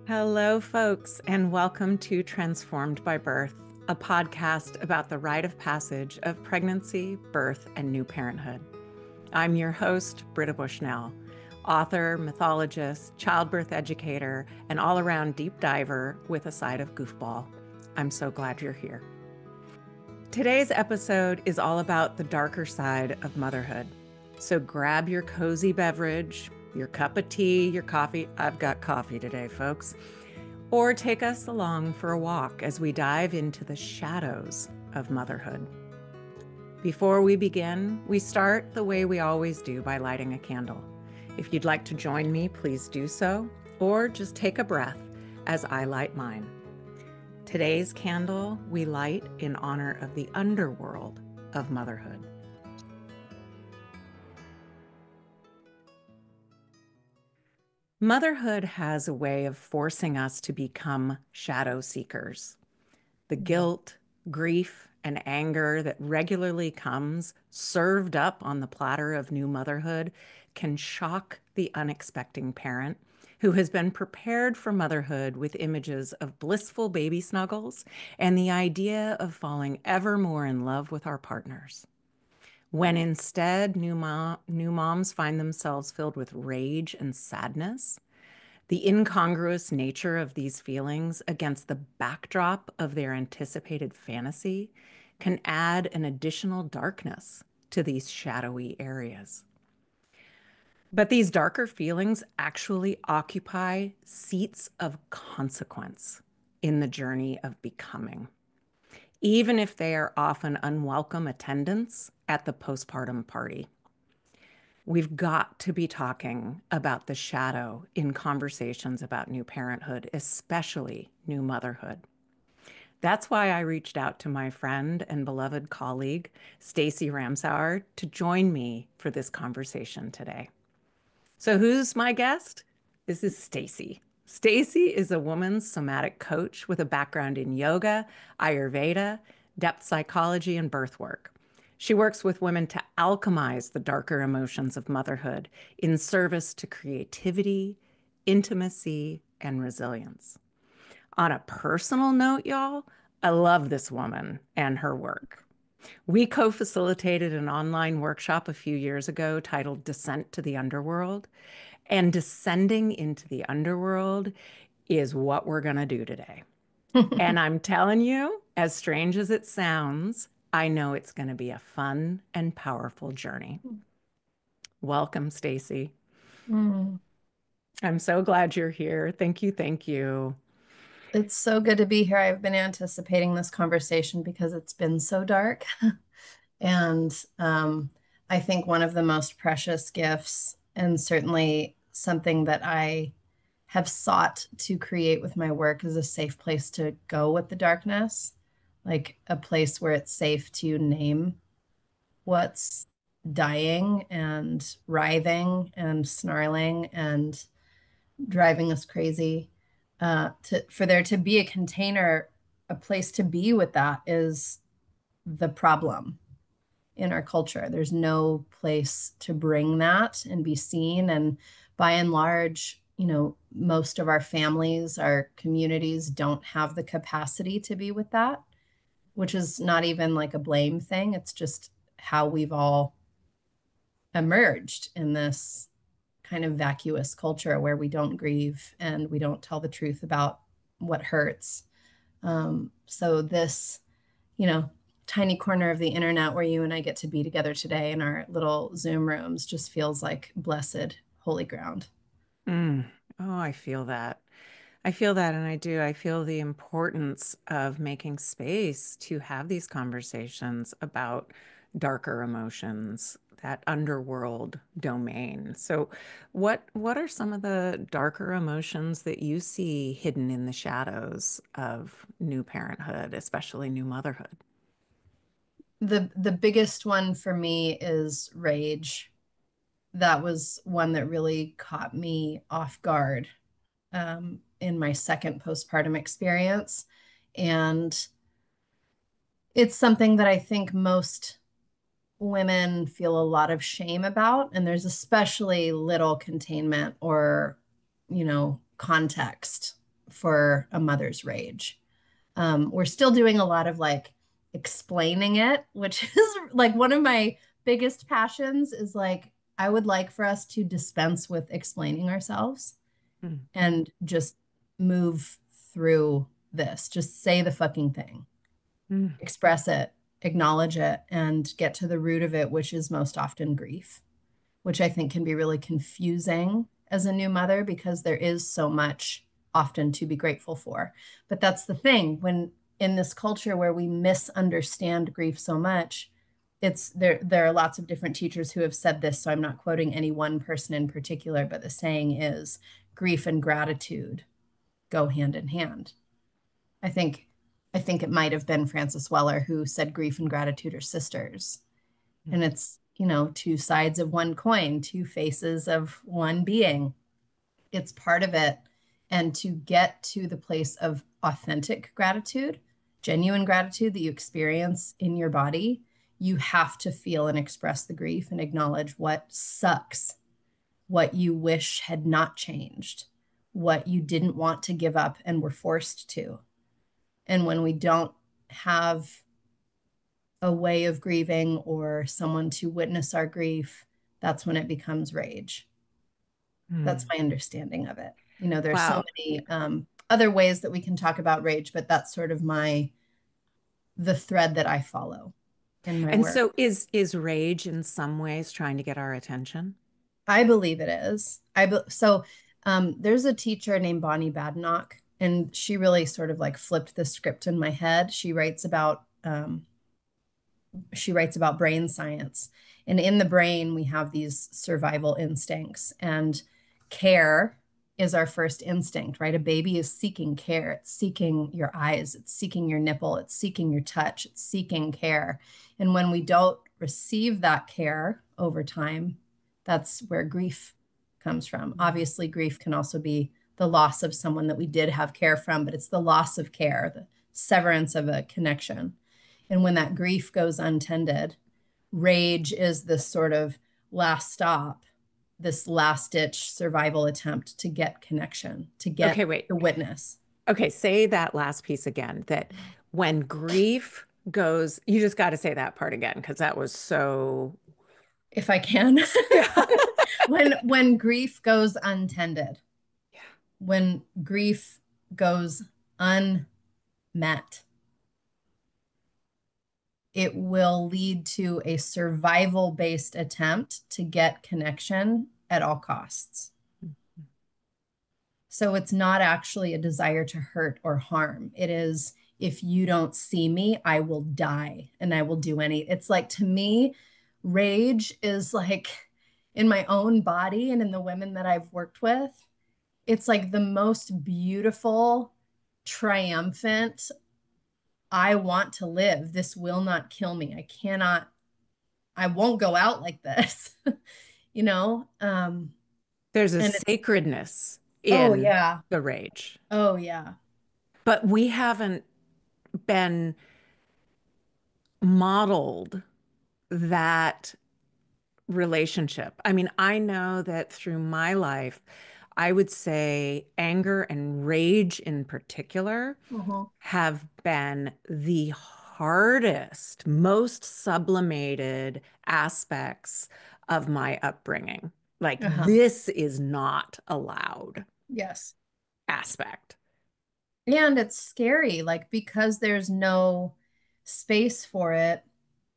Hello, folks, and welcome to Transformed by Birth, a podcast about the rite of passage of pregnancy, birth, and new parenthood. I'm your host, Britta Bushnell, author, mythologist, childbirth educator, and all around deep diver with a side of goofball. I'm so glad you're here. Today's episode is all about the darker side of motherhood. So grab your cozy beverage, your cup of tea, your coffee. I've got coffee today, folks. Or take us along for a walk as we dive into the shadows of motherhood. Before we begin, we start the way we always do by lighting a candle. If you'd like to join me, please do so, or just take a breath as I light mine. Today's candle we light in honor of the underworld of motherhood. Motherhood has a way of forcing us to become shadow seekers. The guilt, grief, and anger that regularly comes served up on the platter of new motherhood can shock the unexpecting parent who has been prepared for motherhood with images of blissful baby snuggles and the idea of falling ever more in love with our partners. When instead new moms find themselves filled with rage and sadness, the incongruous nature of these feelings against the backdrop of their anticipated fantasy can add an additional darkness to these shadowy areas. But these darker feelings actually occupy seats of consequence in the journey of becoming, even if they are often unwelcome attendants at the postpartum party. We've got to be talking about the shadow in conversations about new parenthood, especially new motherhood. That's why I reached out to my friend and beloved colleague, Stacey Ramsower, to join me for this conversation today. So who's my guest? This is Stacey. Stacey is a woman's somatic coach with a background in yoga, Ayurveda, depth psychology, and birth work. She works with women to alchemize the darker emotions of motherhood in service to creativity, intimacy, and resilience. On a personal note, y'all, I love this woman and her work. We co-facilitated an online workshop a few years ago titled Descent to the Underworld, and descending into the underworld is what we're going to do today. And I'm telling you, as strange as it sounds, I know it's going to be a fun and powerful journey. Welcome, Stacey. Mm. I'm so glad you're here. Thank you. Thank you. It's so good to be here. I've been anticipating this conversation because it's been so dark. And I think one of the most precious gifts, and certainly something that I have sought to create with my work, is a safe place to go with the darkness, like a place where it's safe to name what's dying and writhing and snarling and driving us crazy. For there to be a container, a place to be with that is the problem in our culture. There's no place to bring that and be seen. And by and large, most of our families, our communities don't have the capacity to be with that, which is not even like a blame thing. It's just how we've all emerged in this kind of vacuous culture where we don't grieve and we don't tell the truth about what hurts. So this, you know, tiny corner of the internet where you and I get to be together today in our little Zoom rooms just feels like blessed holy ground. Mm. Oh, I feel that. I feel that, and I do. I feel the importance of making space to have these conversations about darker emotions, that underworld domain. So, what are some of the darker emotions that you see hidden in the shadows of new parenthood, especially new motherhood? The biggest one for me is rage. That was one that really caught me off guard in my second postpartum experience. And it's something that I think most women feel a lot of shame about. And there's especially little containment or, context for a mother's rage. We're still doing a lot of like explaining it, which is like one of my biggest passions is like, I would like for us to dispense with explaining ourselves Mm, and just move through this. Just say the fucking thing, mm, express it, acknowledge it, and get to the root of it, which is most often grief, which I think can be really confusing as a new mother because there is so much often to be grateful for. But that's the thing when in this culture where we misunderstand grief so much, it's there are lots of different teachers who have said this, so I'm not quoting any one person in particular, but the saying is grief and gratitude go hand in hand. I think I think it might have been Francis Weller who said grief and gratitude are sisters. mm. And it's, two sides of one coin, two faces of one being. It's part of it. And to get to the place of authentic gratitude, genuine gratitude that you experience in your body, you have to feel and express the grief and acknowledge what sucks, what you wish had not changed, what you didn't want to give up and were forced to. And when we don't have a way of grieving or someone to witness our grief, that's when it becomes rage. That's Mm. my understanding of it. There's so Wow. many other ways that we can talk about rage, but that's sort of the thread that I follow in my And work. so is rage in some ways trying to get our attention? I believe it is. There's a teacher named Bonnie Badenoch, and she really sort of like flipped the script in my head. She writes about brain science. And in the brain, we have these survival instincts, and care is our first instinct, right? A baby is seeking care. It's seeking your eyes, it's seeking your nipple, it's seeking your touch, it's seeking care. And when we don't receive that care over time, that's where grief comes from. Mm. Obviously, grief can also be the loss of someone that we did have care from, but it's the loss of care, the severance of a connection. And when that grief goes untended, rage is this sort of last stop, this last ditch survival attempt to get connection, to get Okay, wait. the witness. Okay, say that last piece again, that when grief goes, you just got to say that part again because that was so, If I can. yeah. When grief goes untended, Yeah. when grief goes unmet, it will lead to a survival based attempt to get connection at all costs. So it's not actually a desire to hurt or harm. It is, if you don't see me, I will die and I will do any. It's like, to me, rage is like in my own body and in the women that I've worked with, it's like the most beautiful, triumphant, I want to live. This will not kill me. I cannot, I won't go out like this, you know? There's a And it's, sacredness oh, in yeah. the rage, Oh, yeah. but we haven't been modeled that relationship. I mean, I know that through my life, I would say anger and rage in particular Uh-huh. have been the hardest, most sublimated aspects of my upbringing. Like, Uh-huh. this is not allowed Yes. aspect. And it's scary, like, because there's no space for it,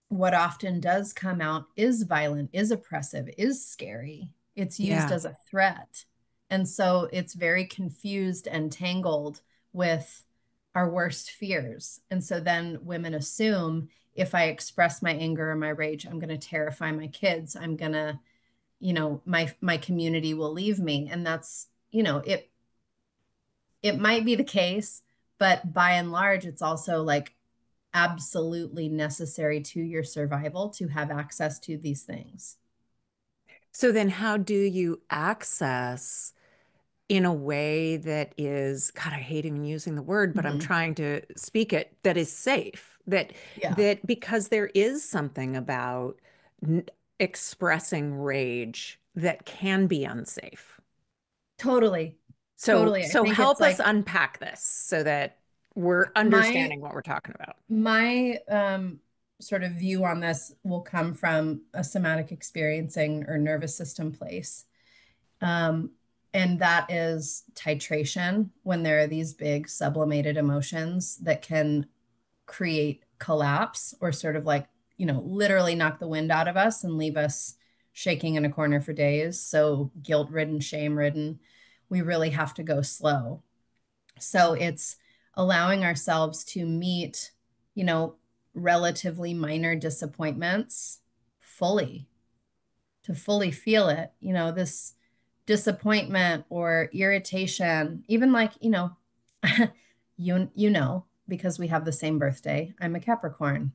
what often does come out is violent, is oppressive, is scary. It's used Yeah. as a threat. And so it's very confused and tangled with our worst fears. And so then women assume, if I express my anger or my rage, I'm going to terrify my kids. I'm going to, my community will leave me. And that's, it might be the case, but by and large, it's also like absolutely necessary to your survival to have access to these things. So then how do you access in a way that is, God, I hate even using the word, but I'm Mhm. trying to speak it, that is safe, that Yeah, that because there is something about n expressing rage that can be unsafe. totally. So, Totally. I so think it's help us like unpack this so that we're my understanding what we're talking about. my sort of view on this will come from a somatic experiencing or nervous system place. Um, and that is titration when there are these big sublimated emotions that can create collapse or sort of like, literally knock the wind out of us and leave us shaking in a corner for days. So guilt ridden, shame ridden. We really have to go slow. So it's allowing ourselves to meet, you know, relatively minor disappointments fully, to fully feel it. This disappointment or irritation, even like, because we have the same birthday. I'm a Capricorn.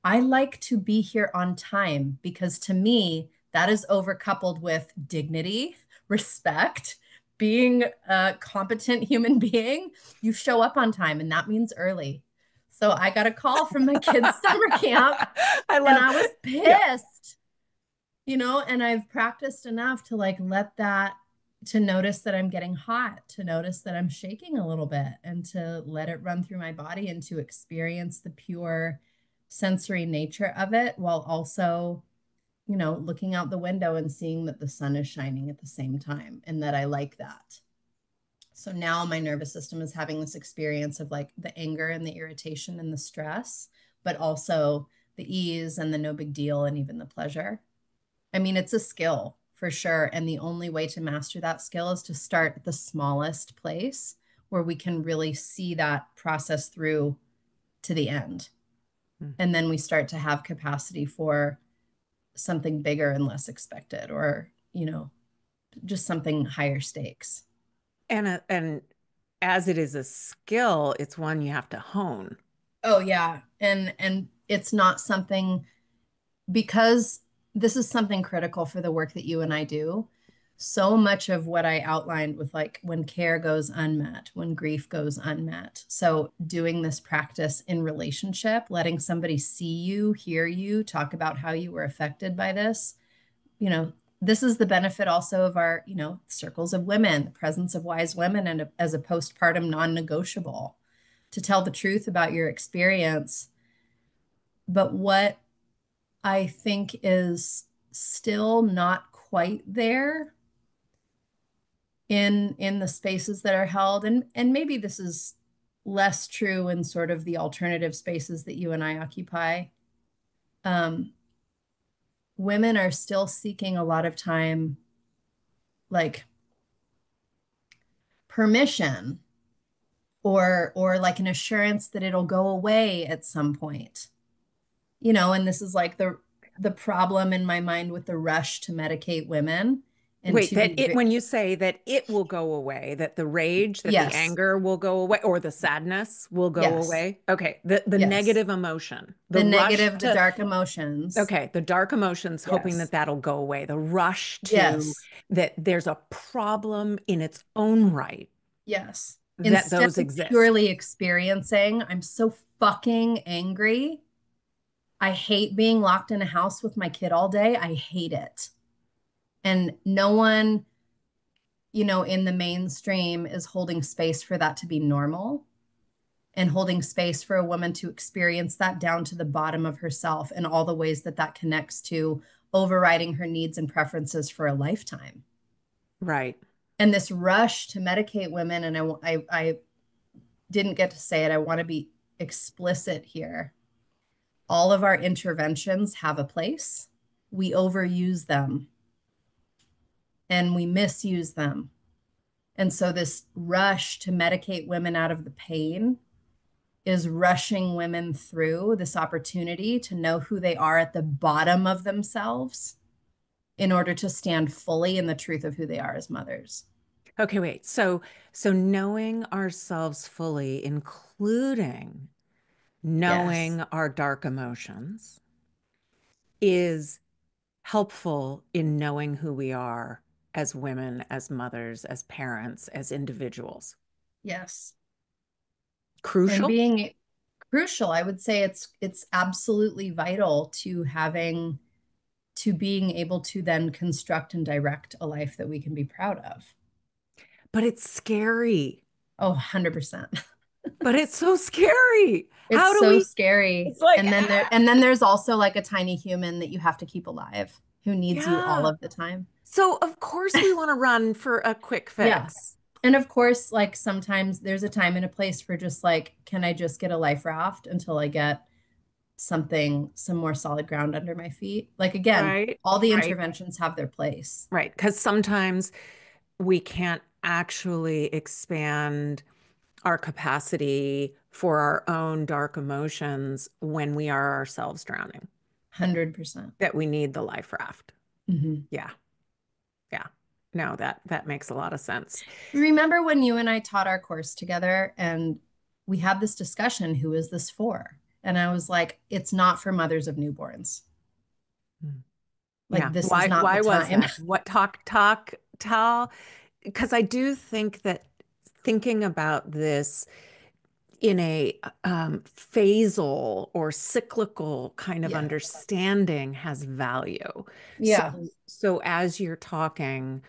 I like to be here on time because to me, that is overcoupled with dignity, respect, being a competent human being. You show up on time, and that means early. So I got a call from my kids' summer camp, I and love, I was yeah. pissed, and I've practiced enough to like to notice that I'm getting hot, to notice that I'm shaking a little bit, and to let it run through my body and to experience the pure sensory nature of it while also, looking out the window and seeing that the sun is shining at the same time and that I like that. So now my nervous system is having this experience of like the anger and the irritation and the stress, but also the ease and the no big deal and even the pleasure. I mean, it's a skill for sure. And the only way to master that skill is to start at the smallest place where we can really see that process through to the end. Mm. And then we start to have capacity for something bigger and less expected, or, just something higher stakes. And as it is a skill, it's one you have to hone. Oh yeah. And it's not something, because this is something critical for the work that you and I do. So much of what I outlined with like when care goes unmet, when grief goes unmet. So, doing this practice in relationship, letting somebody see you, hear you, talk about how you were affected by this, you know, this is the benefit also of our, circles of women, the presence of wise women, and as a postpartum non negotiable to tell the truth about your experience. But what I think is still not quite there in the spaces that are held, and maybe this is less true in sort of the alternative spaces that you and I occupy. um, Women are still seeking a lot of time like permission or like an assurance that it'll go away at some point. And this is like the problem in my mind with the rush to medicate women and Wait, to be when you say that it will go away, that the rage, that the yes, anger will go away, or the sadness will go yes, away. Okay, the yes. negative emotion, the The rush negative, the to, dark emotions. okay, the dark emotions, hoping that Yes, that'll go away, the rush to yes, that there's a problem in its own right yes. that Instead those of exist. purely experiencing, I'm so fucking angry. I hate being locked in a house with my kid all day. I hate it. And no one, in the mainstream is holding space for that to be normal, and holding space for a woman to experience that down to the bottom of herself and all the ways that that connects to overriding her needs and preferences for a lifetime. Right. And this rush to medicate women, and I didn't get to say it, I want to be explicit here. All of our interventions have a place. We overuse them and we misuse them. And so, this rush to medicate women out of the pain is rushing women through this opportunity to know who they are at the bottom of themselves in order to stand fully in the truth of who they are as mothers. Okay, wait. So knowing ourselves fully, including Yes. knowing our dark emotions, is helpful in knowing who we are as women, as mothers, as parents, as individuals. Yes. And Crucial. being crucial, I would say it's absolutely vital to being able to then construct and direct a life that we can be proud of. but it's scary. Oh, 100%. But it's so scary. How It's do so we? scary. It's like, And then there's also like a tiny human that you have to keep alive who needs you all yeah. of the time. So of course we want to run for a quick Yeah. fix. And of course, like sometimes there's a time and a place for just like, can I just get a life raft until I get some more solid ground under my feet? Like again, Right? all the Right. interventions have their place. Right. Because sometimes we can't actually expand our capacity for our own dark emotions when we are ourselves drowning, 100%. that we need the life raft. Mhm. Yeah. Yeah. No, that makes a lot of sense. Remember when you and I taught our course together and we had this discussion, who is this for? And I was like, it's not for mothers of newborns. Mm. Like, Yeah. this is not the Why was time. that? What tell? Because I do think that thinking about this in a phasal or cyclical kind of Yeah. understanding has value. So, Yeah. so as you're talking,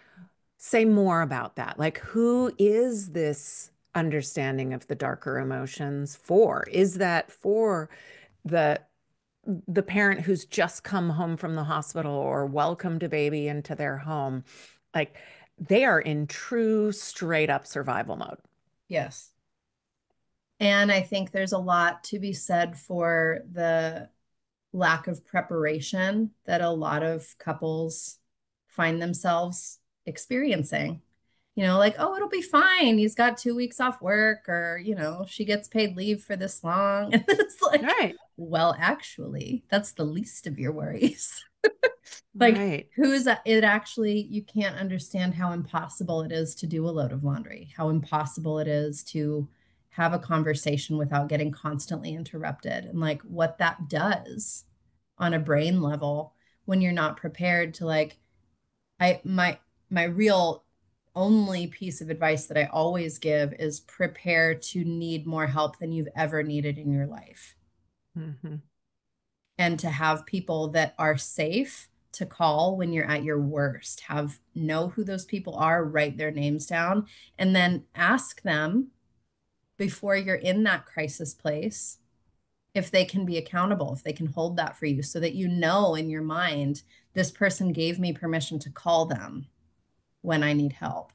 say more about that. Like, who is this understanding of the darker emotions for? Is that for the the parent who's just come home from the hospital or welcomed a baby into their home? Like, they are in true straight up survival mode. Yes. And I think there's a lot to be said for the lack of preparation that a lot of couples find themselves experiencing. Like, oh, it'll be fine. He's got 2 weeks off work, or, she gets paid leave for this long. And it's like, Right. well, actually, that's the least of your worries. Like, Right. it actually, you can't understand how impossible it is to do a load of laundry, how impossible it is to have a conversation without getting constantly interrupted, and like what that does on a brain level when you're not prepared to like, my real only piece of advice that I always give is prepare to need more help than you've ever needed in your life, Mhm. and to have people that are safe to call when you're at your worst. Know who those people are, write their names down, and then ask them before you're in that crisis place if they can be accountable, if they can hold that for you, so that you know in your mind, this person gave me permission to call them when I need help.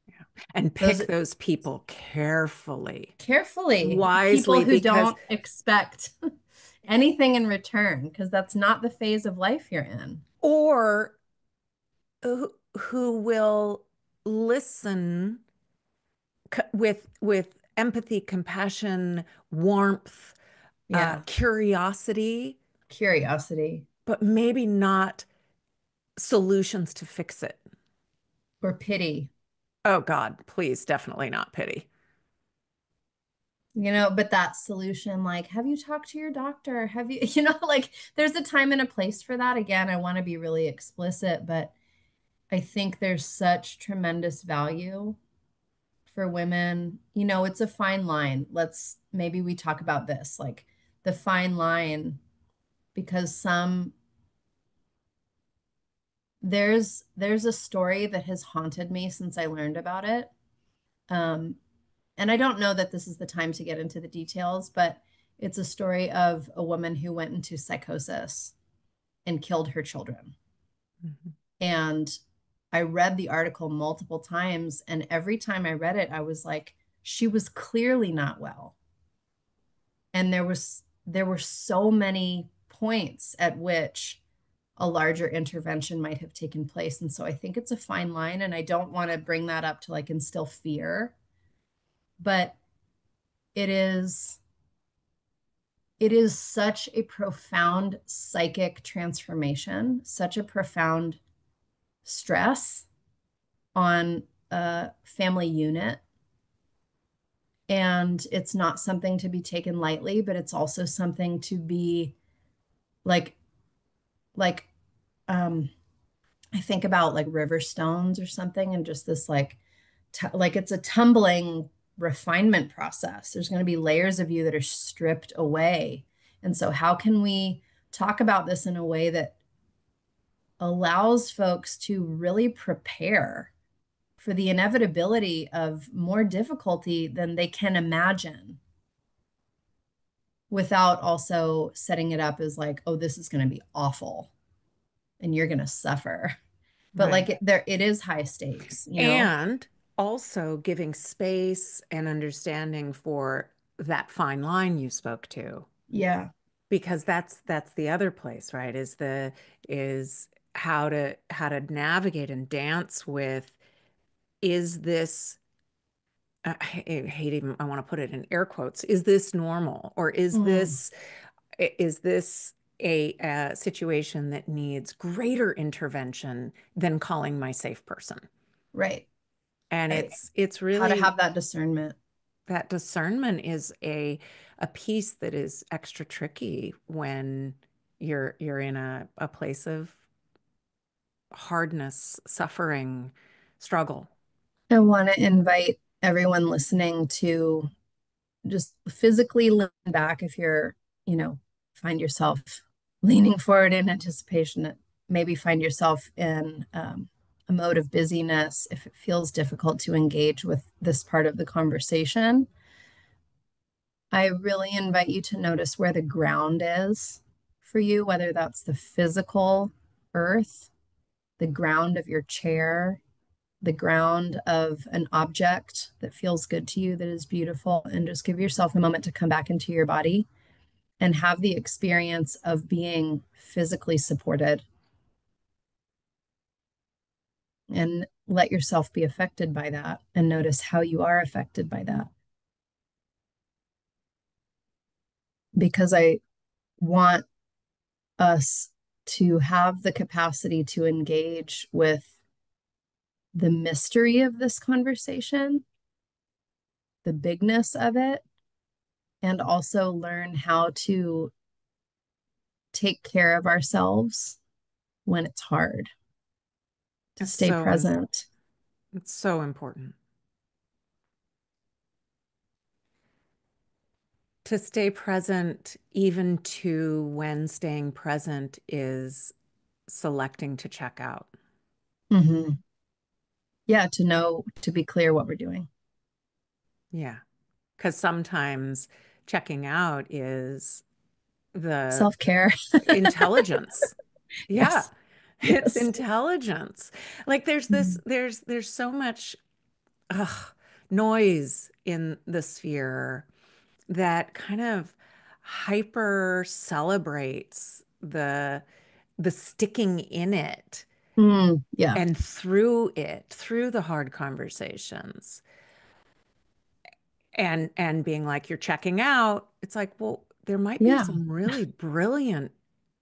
Yeah. And Those pick those people carefully, carefully, people wisely, who because, don't expect anything in return, because that's not the phase of life you're in. or who will listen with empathy, compassion, warmth, Yeah. curiosity, Curiosity but maybe not solutions to fix it. or pity, Oh God, please, definitely not pity. but that solution, like, have you talked to your doctor? Have you, like, there's a time and a place for that. Again, I want to be really explicit, but I think there's such tremendous value for women. It's a fine line. Maybe we talk about this, like the fine line, because there's a story that has haunted me since I learned about it. Um, and I don't know that this is the time to get into the details, but it's a story of a woman who went into psychosis and killed her children. Mhm. And I read the article multiple times, and every time I read it, I was like, she was clearly not well. And there were so many points at which a larger intervention might have taken place. And so I think it's a fine line, and I don't want to bring that up to like instill fear, but it is it is such a profound psychic transformation, such a profound stress on a family unit. And it's not something to be taken lightly, but it's also something to be like, like, um, I think about like river stones or something, and just this like it's a tumbling refinement process. There's going to be layers of you that are stripped away. And so, how can we talk about this in a way that allows folks to really prepare for the inevitability of more difficulty than they can imagine without also setting it up as like, oh, this is going to be awful and you're going to suffer. But like Right. it is high stakes, you know? And also giving space and understanding for that fine line you spoke to, Yeah. because that's the other place, right? Is how to navigate and dance with, is this, I hate even, I want to put it in air quotes, is this normal, or Mm, is this a situation that needs greater intervention than calling my safe person? right. And Right. it's How to have really, that discernment. that discernment is a piece that is extra tricky when you're in a place of hardness, suffering, struggle. I want to invite everyone listening to just physically lean back if you're, you know, find yourself leaning forward in anticipation. Maybe find yourself in a mode of busyness if it feels difficult to engage with this part of the conversation. I really invite you to notice where the ground is for you, whether that's the physical earth, the ground of your chair, the ground of an object that feels good to you, that is beautiful, and just give yourself a moment to come back into your body and have the experience of being physically supported and let yourself be affected by that and notice how you are affected by that. Because I want us to have the capacity to engage with the mystery of this conversation, the bigness of it, and also learn how to take care of ourselves when it's hard, to It's stay so important. present. It's so important to stay present, even to when staying present is selecting to check out. Mm-hmm. Yeah, to know, to be clear what we're doing. Yeah. Because sometimes checking out is the Self care. intelligence. Yeah. Yes. It's Yes. intelligence. Like there's this, Mm. there's so much ugh, noise in the sphere that kind of hyper celebrates the sticking in it Yeah. and through it, through the hard conversations, and being like, you're checking out. It's like, well, there might be Yeah. some really brilliant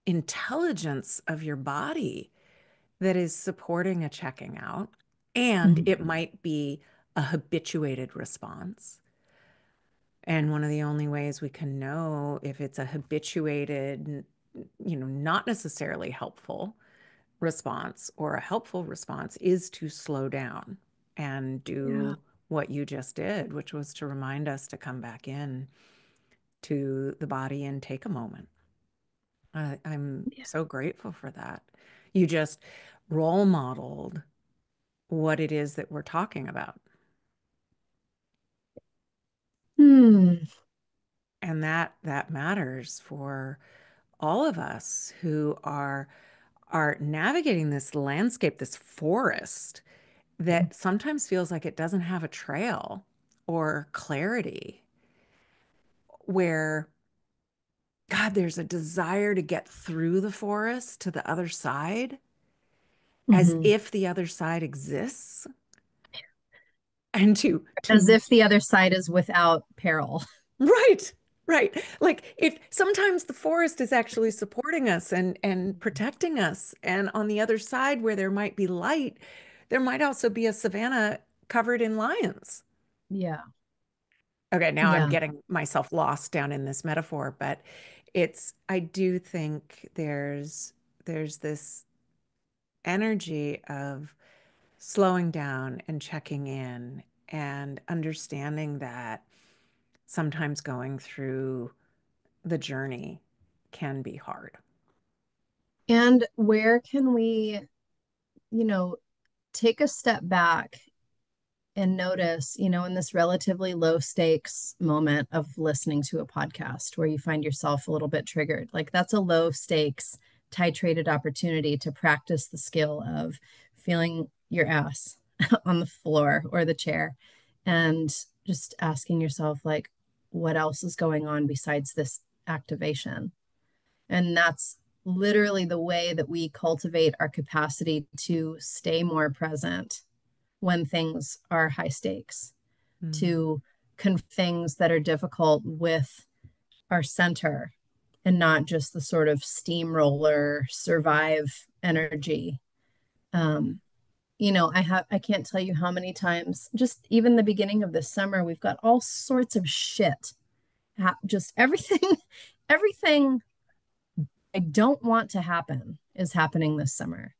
intelligence of your body that is supporting a checking out, and Mhm. it might be a habituated response. And one of the only ways we can know if it's a habituated, not necessarily helpful response or a helpful response is to slow down and Yeah. do what you just did, which was to remind us to come back in to the body and take a moment. I'm Yeah. so grateful for that. You just role modeled what it is that we're talking about. Hmm. And that matters for all of us who are navigating this landscape, this forest that sometimes feels like it doesn't have a trail or clarity, where, God, there's a desire to get through the forest to the other side as Hmm. if the other side exists, and As to if the other side is without peril. right, right. Like if sometimes the forest is actually supporting us and protecting us, and on the other side where there might be light, there might also be a savanna covered in lions. Yeah. Okay, now I'm Yeah. getting myself lost down in this metaphor, but I do think there's this energy of slowing down and checking in and understanding that sometimes going through the journey can be hard. And where can we, you know, take a step back and notice, you know, in this relatively low stakes moment of listening to a podcast where you find yourself a little bit triggered, like that's a low stakes, titrated opportunity to practice the skill of feeling your ass on the floor or the chair and just asking yourself, like, what else is going on besides this activation? And that's literally the way that we cultivate our capacity to stay more present when things are high stakes, Mm. to things that are difficult with our center and not just the sort of steamroller survive energy. Um, you know, I can't tell you how many times, just even the beginning of this summer, we've got all sorts of shit, just everything, everything I don't want to happen is happening this summer.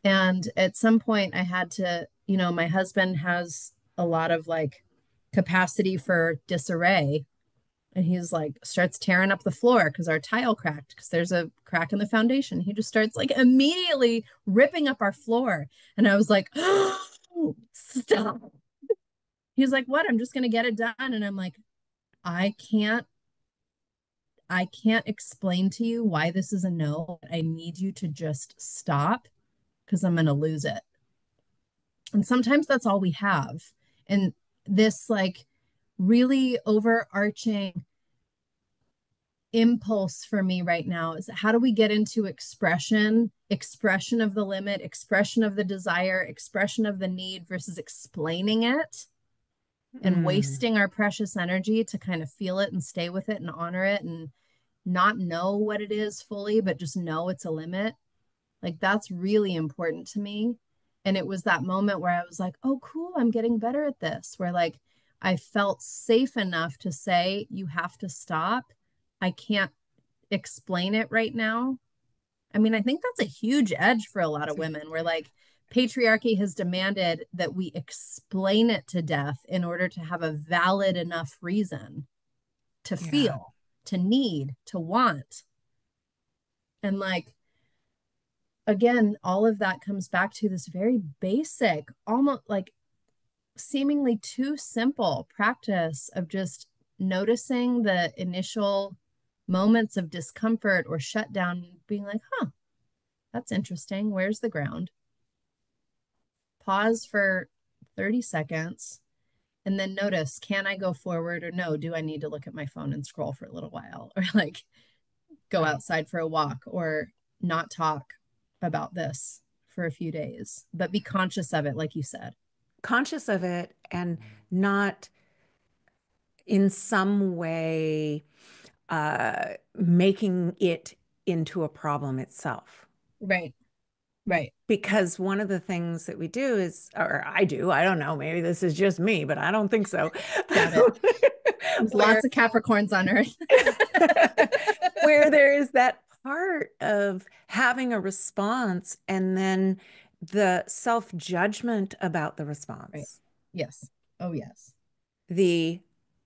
And at some point, I had to, you know, my husband has a lot of like capacity for disarray. And he's like, starts tearing up the floor because our tile cracked, because there's a crack in the foundation. He just starts like immediately ripping up our floor. And I was like, oh, stop. He's like, what? I'm just going to get it done. And I'm like, I can't. I can't explain to you why this is a no. I need you to just stop because I'm going to lose it. And sometimes that's all we have. And this, like, really overarching impulse for me right now is how do we get into expression of the limit, expression of the desire, expression of the need versus explaining it and Mm. wasting our precious energy to kind of feel it and stay with it and honor it and not know what it is fully, but just know it's a limit. Like that's really important to me. And it was that moment where I was like, oh, cool, I'm getting better at this, where like I felt safe enough to say, you have to stop. I can't explain it right now. I mean, I think that's a huge edge for a lot of women where like patriarchy has demanded that we explain it to death in order to have a valid enough reason to Yeah. feel, to need, to want. And like, again, all of that comes back to this very basic, almost like seemingly too simple practice of just noticing the initial moments of discomfort or shutdown, being like, huh, that's interesting. Where's the ground? Pause for 30 seconds and then notice, can I go forward or no? Do I need to look at my phone and scroll for a little while or like go Right. outside for a walk or not talk about this for a few days, but be conscious of it, like you said. Conscious of it and not in some way making it into a problem itself. Right, right. Because one of the things that we do is, or I do, I don't know, maybe this is just me, but I don't think so. Doubt it. There's Where lots of Capricorns on Earth. where there is that part of having a response and then the self-judgment about the Right. response. Yes. Oh, yes. The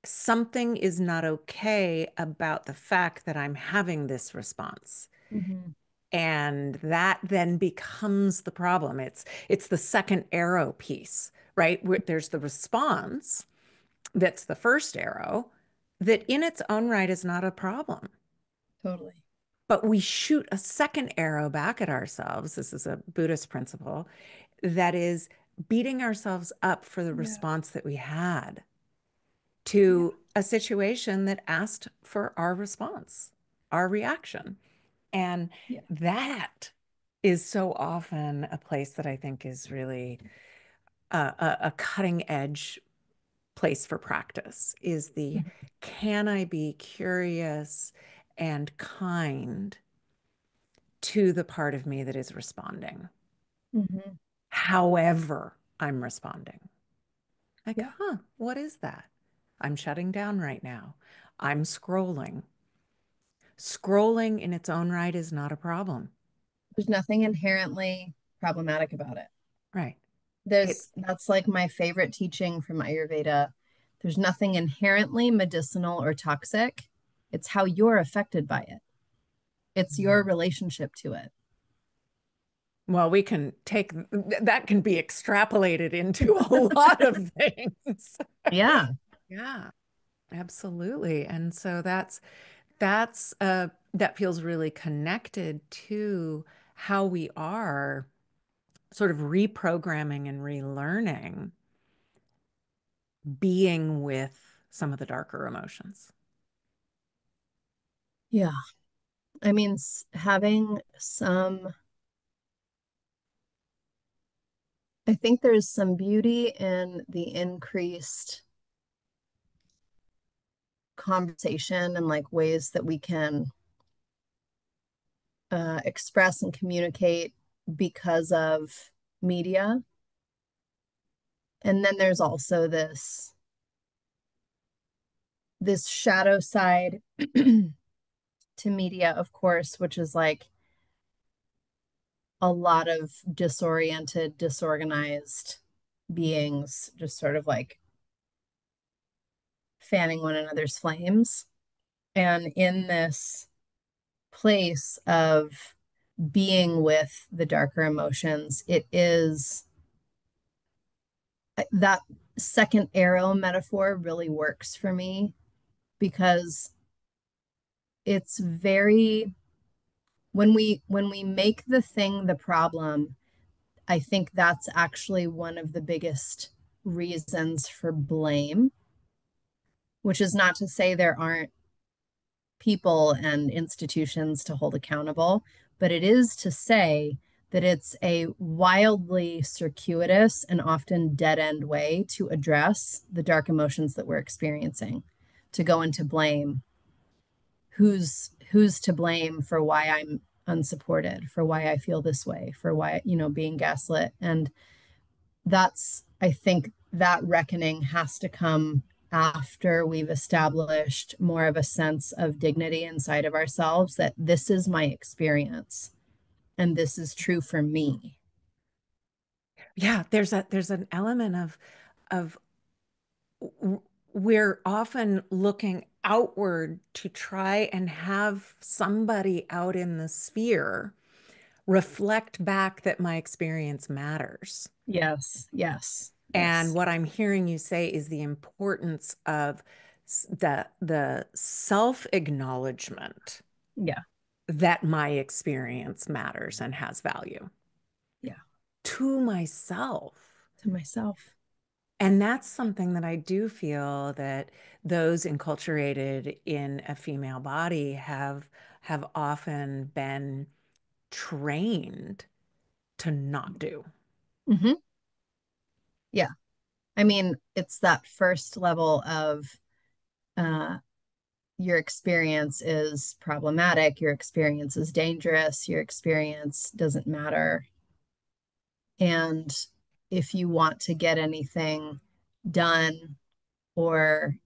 something is not okay about the fact that I'm having this response. Mm-hmm. And that then becomes the problem. It's the second arrow piece, right? Where there's the response that's the first arrow that in its own right is not a problem. Totally. But we shoot a second arrow back at ourselves. This is a Buddhist principle that is beating ourselves up for the Yeah. response that we had Yeah. to a situation that asked for our response, our reaction. And Yeah. that is so often a place that I think is really a cutting edge place for practice is the can I be curious and kind to the part of me that is responding, Mm-hmm. however I'm responding. Like, Yeah. huh, what is that? I'm shutting down right now. I'm scrolling. Scrolling in its own right is not a problem. There's nothing inherently problematic about it. Right. There's It's that's like my favorite teaching from Ayurveda. There's nothing inherently medicinal or toxic. It's how you're affected by it. It's your relationship to it. Well, we can take that can be extrapolated into a lot of things. Yeah. Yeah, absolutely. And so that feels really connected to how we are sort of reprogramming and relearning being with some of the darker emotions. Yeah. I mean, having some, I think there's some beauty in the increased conversation and like ways that we can express and communicate because of media. And then there's also this shadow side to media, of course, which is like a lot of disoriented, disorganized beings just sort of like fanning one another's flames. And in this place of being with the darker emotions, it is that second arrow metaphor really works for me because it's very when we make the thing the problem, I think that's actually one of the biggest reasons for blame, which is not to say there aren't people and institutions to hold accountable, but it is to say that it's a wildly circuitous and often dead end way to address the dark emotions that we're experiencing, to go into blame. Who's to blame for why I'm unsupported, for why I feel this way, for why, being gaslit. And that's, I think that reckoning has to come after we've established more of a sense of dignity inside of ourselves, that this is my experience and this is true for me. Yeah, there's an element of we're often looking outward to try and have somebody out in the sphere reflect back that my experience matters. Yes, yes, And yes. what I'm hearing you say is the importance of the self-acknowledgement Yeah, that my experience matters and has value yeah. to myself. To myself. And that's something that I do feel that those enculturated in a female body have often been trained to not do. Hmm. Yeah. I mean, it's that first level of uh, your experience is problematic, your experience is dangerous, your experience doesn't matter. And if you want to get anything done or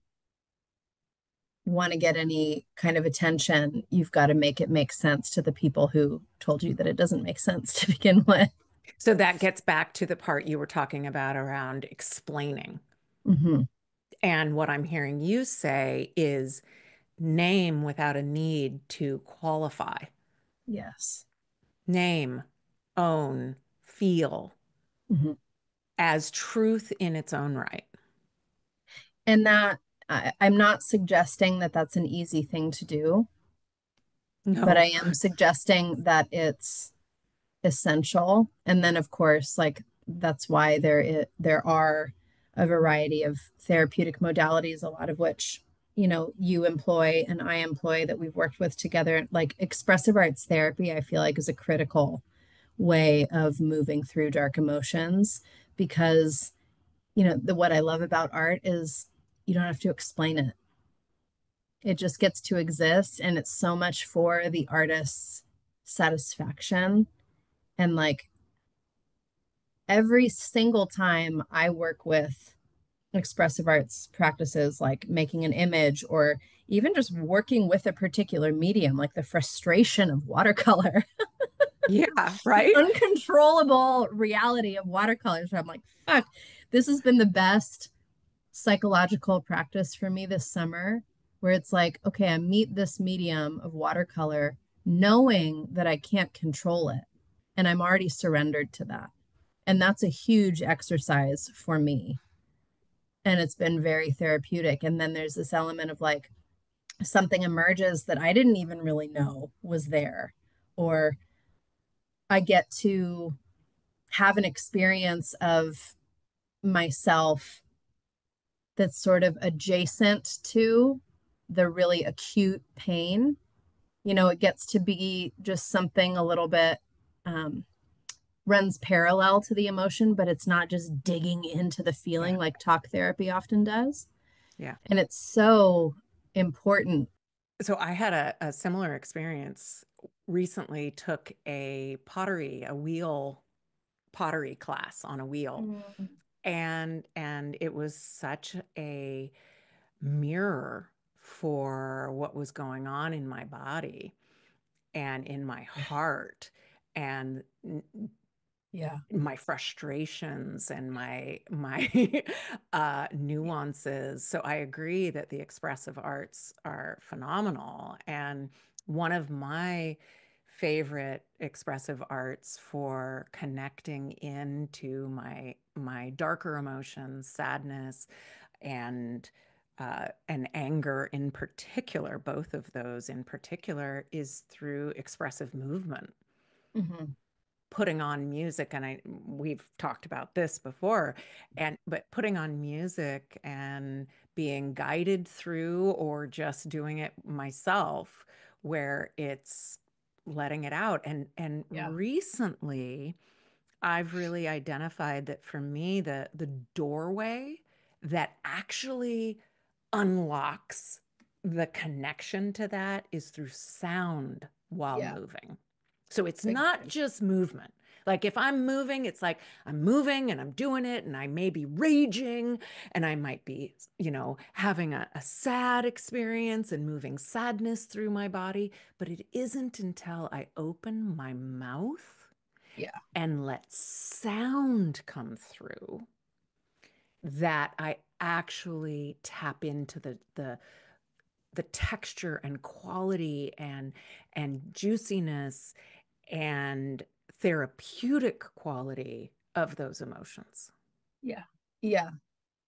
want to get any kind of attention, you've got to make it make sense to the people who told you that it doesn't make sense to begin with. So that gets back to the part you were talking about around explaining. Mm-hmm. And what I'm hearing you say is name without a need to qualify. Yes. Name, own, feel Mm-hmm. as truth in its own right. And that I'm not suggesting that that's an easy thing to do, but I No. am suggesting that it's essential. And then, of course, like that's why there are a variety of therapeutic modalities, a lot of which you employ and I employ that we've worked with together. Like expressive arts therapy, I feel like is a critical way of moving through dark emotions because what I love about art is you don't have to explain it. It just gets to exist, and it's so much for the artist's satisfaction. And like every single time I work with expressive arts practices, like making an image or even just working with a particular medium, like the frustration of watercolor, Yeah, the right? uncontrollable reality of watercolors, where I'm like, fuck, this has been the best psychological practice for me this summer, where it's like, okay, I meet this medium of watercolor knowing that I can't control it. and I'm already surrendered to that. And that's a huge exercise for me. And it's been very therapeutic. And then there's this element of like something emerges that I didn't even really know was there, or I get to have an experience of myself that's sort of adjacent to the really acute pain. It gets to be just something a little bit um, runs parallel to the emotion, but it's not just digging into the feeling Yeah. like talk therapy often does. Yeah. And it's so important. So I had a similar experience recently, took a wheel pottery class on a wheel. Mm. And it was such a mirror for what was going on in my body and in my heart and Yeah. my frustrations and my nuances. So I agree that the expressive arts are phenomenal. And one of my favorite expressive arts for connecting into my darker emotions, sadness, and anger in particular, both of those in particular, is through expressive movement, Hmm. putting on music. And we've talked about this before, but putting on music and being guided through, or just doing it myself, where it's letting it out. And Yeah. recently I've really identified that for me, the doorway that actually unlocks the connection to that is through sound while Yeah. moving. So it's Big not time. just movement. Like if I'm moving, it's like I'm moving and I'm doing it, and I may be raging, and I might be, having a sad experience and moving sadness through my body. But it isn't until I open my mouth Yeah. and let sound come through that I actually tap into the texture and quality and juiciness and therapeutic quality of those emotions. Yeah. Yeah.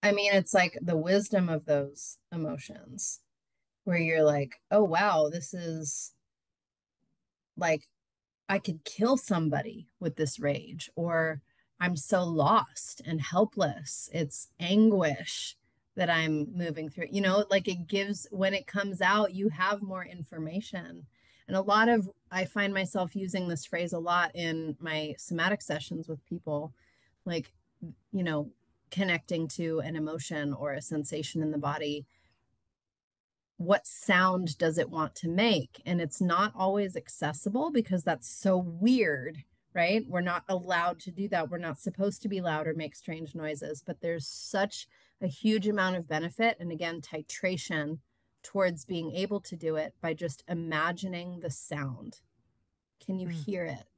I mean, it's like the wisdom of those emotions where you're like, oh, wow, this is like I could kill somebody with this rage, or I'm so lost and helpless. It's anguish that I'm moving through. Like it gives, when it comes out, you have more information. And I find myself using this phrase a lot in my somatic sessions with people, like, you know, connecting to an emotion or a sensation in the body. What sound does it want to make? And it's not always accessible because that's so weird, right? We're not allowed to do that. We're not supposed to be loud or make strange noises, but there's such a huge amount of benefit. And again, titration towards being able to do it by just imagining the sound. Can you Mm, hear it?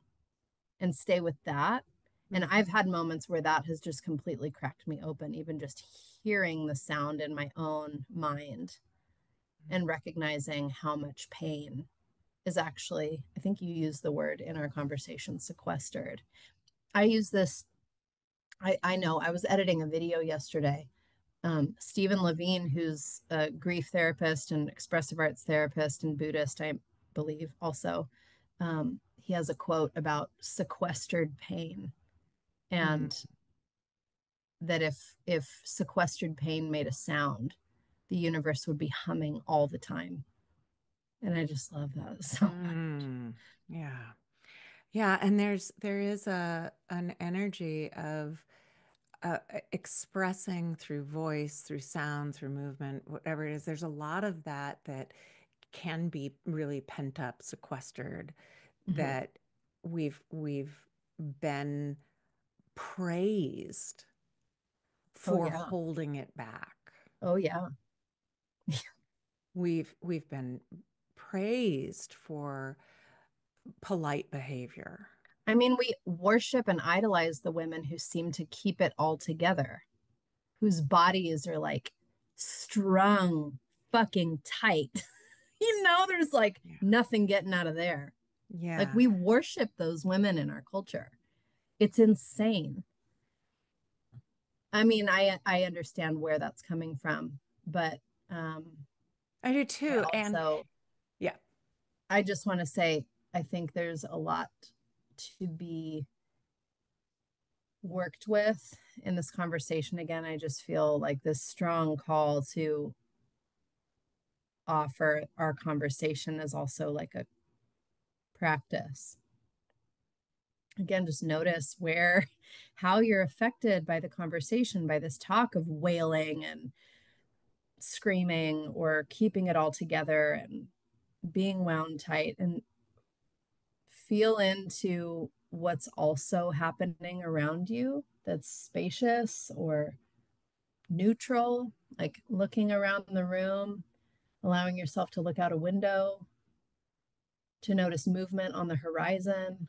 And stay with that. And mm, I've had moments where that has just completely cracked me open, even just hearing the sound in my own mind and recognizing how much pain is actually, I think you used the word in our conversation, sequestered. I use this, I know I was editing a video yesterday. Stephen Levine, who's a grief therapist and expressive arts therapist and Buddhist, I believe also, he has a quote about sequestered pain, mm, and that if sequestered pain made a sound, the universe would be humming all the time. And I just love that so much. mm. Yeah. Yeah, and there is an energy of expressing through voice, through sound, through movement, whatever it is. There's a lot of that can be really pent up, sequestered, Mm-hmm. that we've been praised Oh for yeah. holding it back. Oh yeah. We've been praised for polite behavior. I mean, we worship and idolize the women who seem to keep it all together, whose bodies are like strung fucking tight. There's like Yeah. nothing getting out of there. Like Yeah. we worship those women in our culture. It's insane. I mean, I understand where that's coming from, but I do I too. And also yeah, I just want to say I think there's a lot to be worked with in this conversation. Again, I just feel like this strong call to offer our conversation as also like a practice. Again, just notice where, how you're affected by the conversation, by this talk of wailing and screaming or keeping it all together and being wound tight, and feel into what's also happening around you that's spacious or neutral, like looking around the room, allowing yourself to look out a window, to notice movement on the horizon,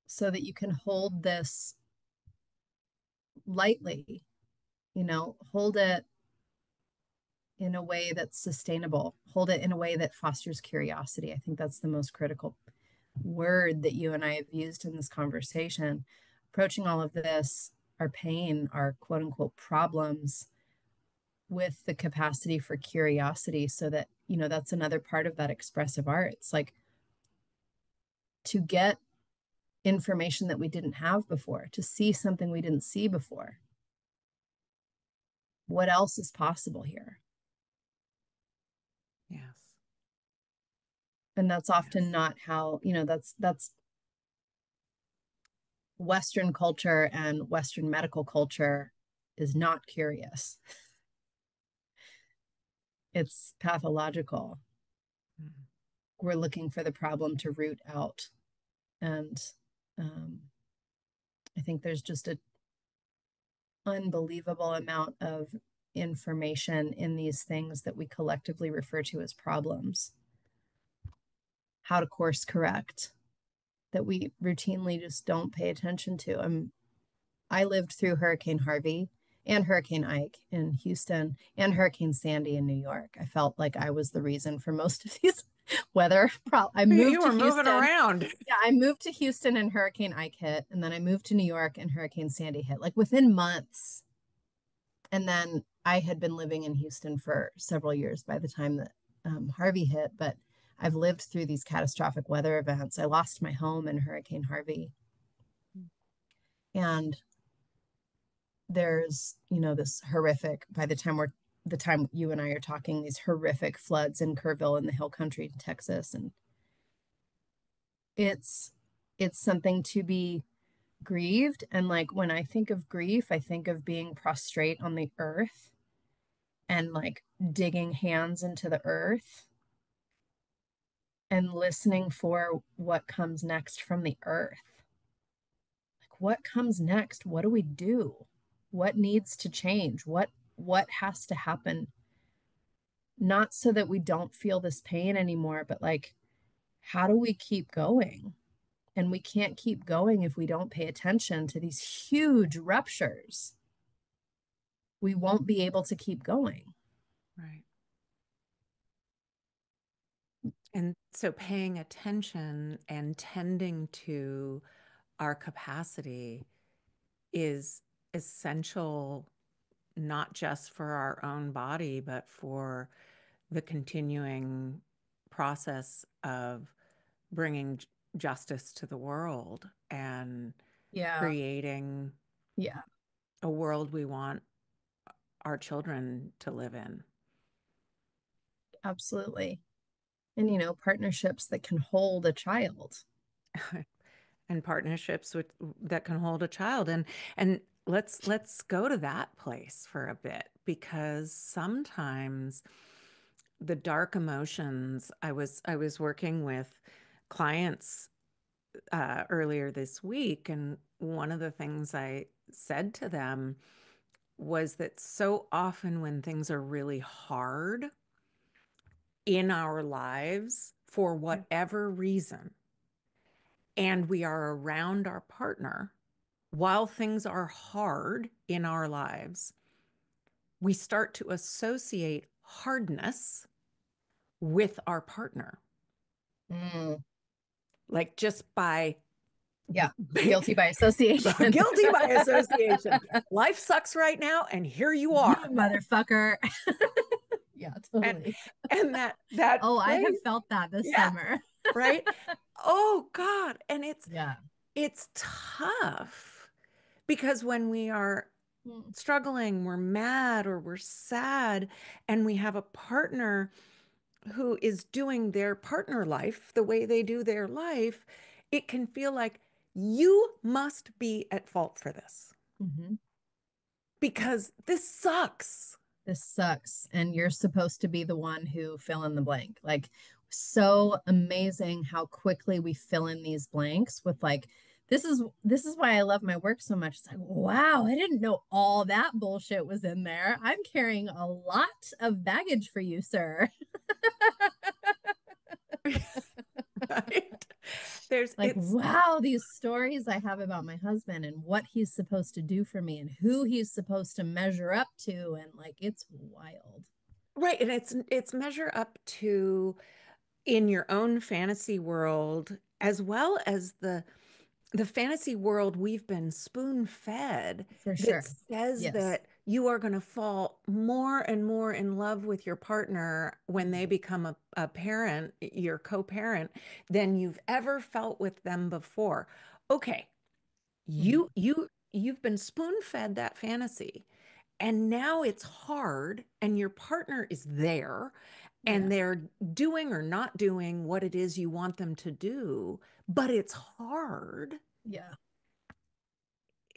so that you can hold this lightly, hold it in a way that's sustainable, hold it in a way that fosters curiosity. I think that's the most critical word that you and I have used in this conversation. Approaching all of this, our pain, our quote unquote problems, with the capacity for curiosity, so that, that's another part of that expressive art. It's like to get information that we didn't have before, to see something we didn't see before. What else is possible here? yes, And that's often yes, not how, that's Western culture, and Western medical culture is not curious. It's pathological. mm, We're looking for the problem to root out. And um, I think there's just an unbelievable amount of information in these things that we collectively refer to as problems, how to course correct, that we routinely just don't pay attention to. I lived through Hurricane Harvey and Hurricane Ike in Houston and Hurricane Sandy in New York. I felt like I was the reason for most of these weather problems. I you moved to were moving Houston. around. Yeah, I moved to Houston and Hurricane Ike hit, and then I moved to New York and Hurricane Sandy hit, like within months. And then I had been living in Houston for several years by the time that Harvey hit, but I've lived through these catastrophic weather events. I lost my home in Hurricane Harvey. And there's, this horrific, by the time you and I are talking, these horrific floods in Kerrville in the Hill Country in Texas. And it's it's something to be grieved. And like when I think of grief, I think of being prostrate on the earth and like digging hands into the earth and listening for what comes next from the earth. Like what comes next? What do we do? What needs to change? What has to happen? Not so that we don't feel this pain anymore, but like how do we keep going? And we can't keep going if we don't pay attention to these huge ruptures. We won't be able to keep going. Right. And so paying attention and tending to our capacity is essential, not just for our own body, but for the continuing process of bringing justice to the world and Yeah. creating Yeah, a world we want our children to live in. absolutely. And, partnerships that can hold a child. And partnerships with that can hold a child, and let's go to that place for a bit, because sometimes the dark emotions, I was working with clients earlier this week, and one of the things I said to them was that so often when things are really hard in our lives for whatever reason, and we are around our partner while things are hard in our lives, we start to associate hardness with our partner. Mm, like just by yeah. Guilty by association. guilty by association. Life sucks right now, and here you You are. motherfucker. Yeah, And totally. that Oh, I have place, felt that this yeah, summer. right. Oh God, and Yeah. it's tough because when we are Mm, struggling, we're mad or we're sad, and we have a partner who is doing their partner life the way they do their life, it can feel like you must be at fault for this mhm. because this sucks. This sucks. And you're supposed to be the one who fill in the blank. Like, so amazing how quickly we fill in these blanks with like, this is why I love my work so much. It's like, wow, I didn't know all that bullshit was in there. I'm carrying a lot of baggage for you, sir. Right? There's Like, it's wow, these stories I have about my husband and what he's supposed to do for me and who he's supposed to measure up to. And like, it's wild. right, and it's measure up to in your own fantasy world as well as the fantasy world we've been spoon fed For that sure. says Yes. that you are going to fall more and more in love with your partner when they Mhm. become a parent, your co-parent, than you've ever felt with them before. Okay, Mhm. you've been spoon fed that fantasy. And now it's hard, and your partner is there, and Yeah. they're doing or not doing what it is you want them to do, but it's hard. Yeah.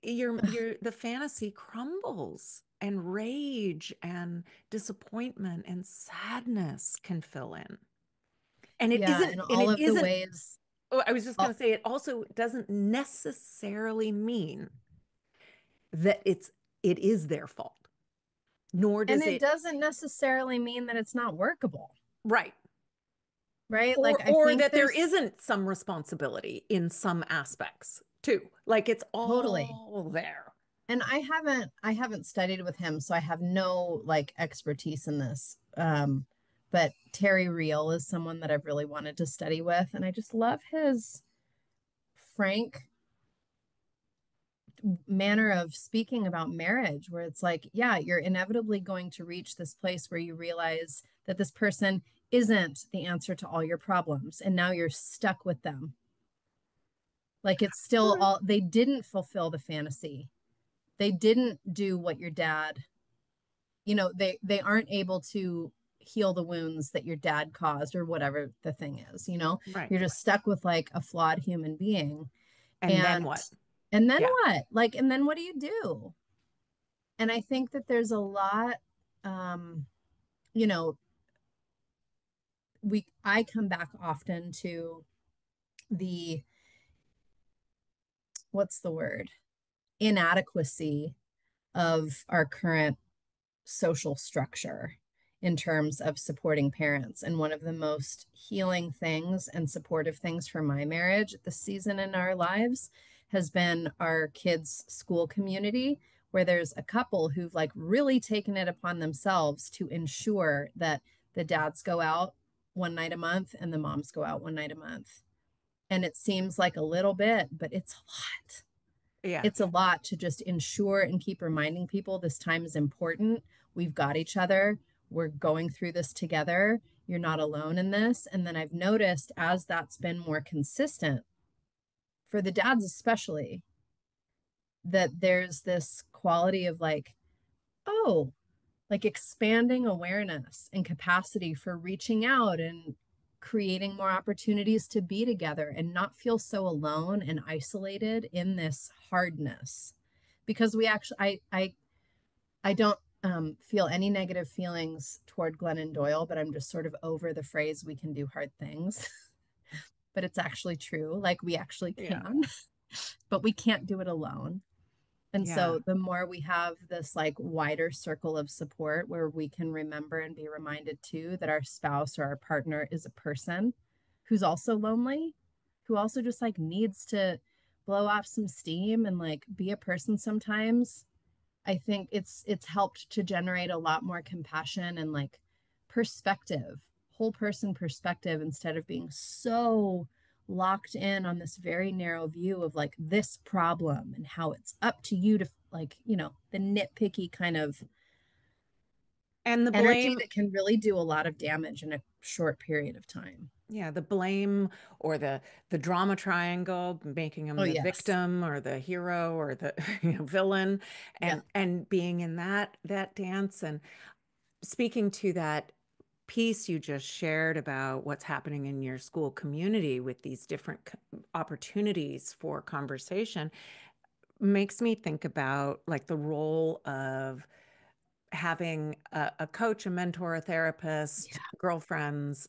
The fantasy crumbles, and rage and disappointment and sadness can fill in. And it Yeah. isn't, And and all it of the isn't, ways, oh, I was just going all, to say, it also doesn't necessarily mean that it is their fault, nor and does it it, doesn't necessarily mean that it's not workable, right. right? Like, I Or think that there there's isn't some responsibility in some aspects too. Like it's totally, all there. and I haven't studied with him, so I have no like expertise in this. But Terry Real is someone that I've really wanted to study with, and I just love his frank manner of speaking about marriage, where it's like, yeah, you're inevitably going to reach this place where you realize that this person isn't the answer to all your problems, and now you're stuck with them. Like, it's still all, they didn't fulfill the fantasy. They didn't do what your dad, they aren't able to heal the wounds that your dad caused or whatever the thing is. Right. You're just stuck with like a flawed human being. And then And what? and then Yeah. what? Like, and then what do you do? And I think that there's a lot, um, you know, I come back often to the, what's the word? Inadequacy of our current social structure in terms of supporting parents. And one of the most healing things and supportive things for my marriage this season in our lives has been our kids' school community, where there's a couple who've like really taken it upon themselves to ensure that the dads go out one night a month and the moms go out one night a month. And it seems like a little bit, but it's a lot. Yeah. It's a lot to just ensure and keep reminding people this time is important. We've got each other. We're going through this together. You're not alone in this. And then I've noticed as that's been more consistent, for the dads especially, that there's this quality of like, oh, like expanding awareness and capacity for reaching out and creating more opportunities to be together and not feel so alone and isolated in this hardness. Because we actually, I don't feel any negative feelings toward Glennon Doyle, but I'm just sort of over the phrase "we can do hard things." But it's actually true. Like, we actually Yeah. can, but we can't do it alone. And Yeah. so the more we have this like wider circle of support where we can remember and be reminded too that our spouse or our partner is a person who's also lonely, who also just like needs to blow off some steam and like be a person sometimes. I think it's helped to generate a lot more compassion and like perspective, whole person perspective instead of being so locked in on this very narrow view of like this problem and how it's up to you to like, the nitpicky kind of And the energy blame, that can really do a lot of damage in a short period of time. yeah, the blame or the drama triangle, making Oh, him the yes. victim or the hero or the villain, Yeah. and being in that dance. And speaking to that piece you just shared about what's happening in your school community with these different opportunities for conversation makes me think about like the role of having a coach, a mentor, a therapist, Yeah. girlfriends,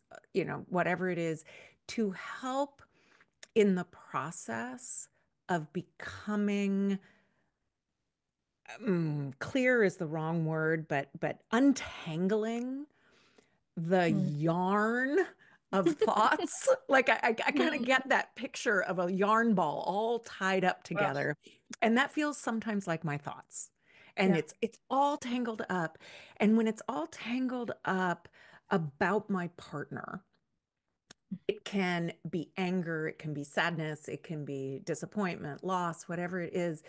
whatever it is, to help in the process of becoming clear is the wrong word, but untangling the Mm. yarn of thoughts. Like I kind of get that picture of a yarn ball all tied up Ugh. together. And that feels sometimes like my thoughts. And Yeah. it's all tangled up. And when it's all tangled up about my partner, it can be anger, it can be sadness, it can be disappointment, loss, whatever it is,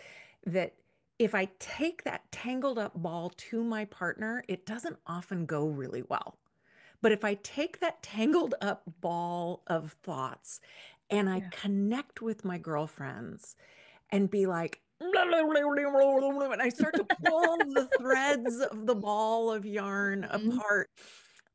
that if I take that tangled up ball to my partner, it doesn't often go really well. But if I take that tangled up ball of thoughts and I Yeah. connect with my girlfriends and be like, and I start to pull the threads of the ball of yarn Mhm. apart,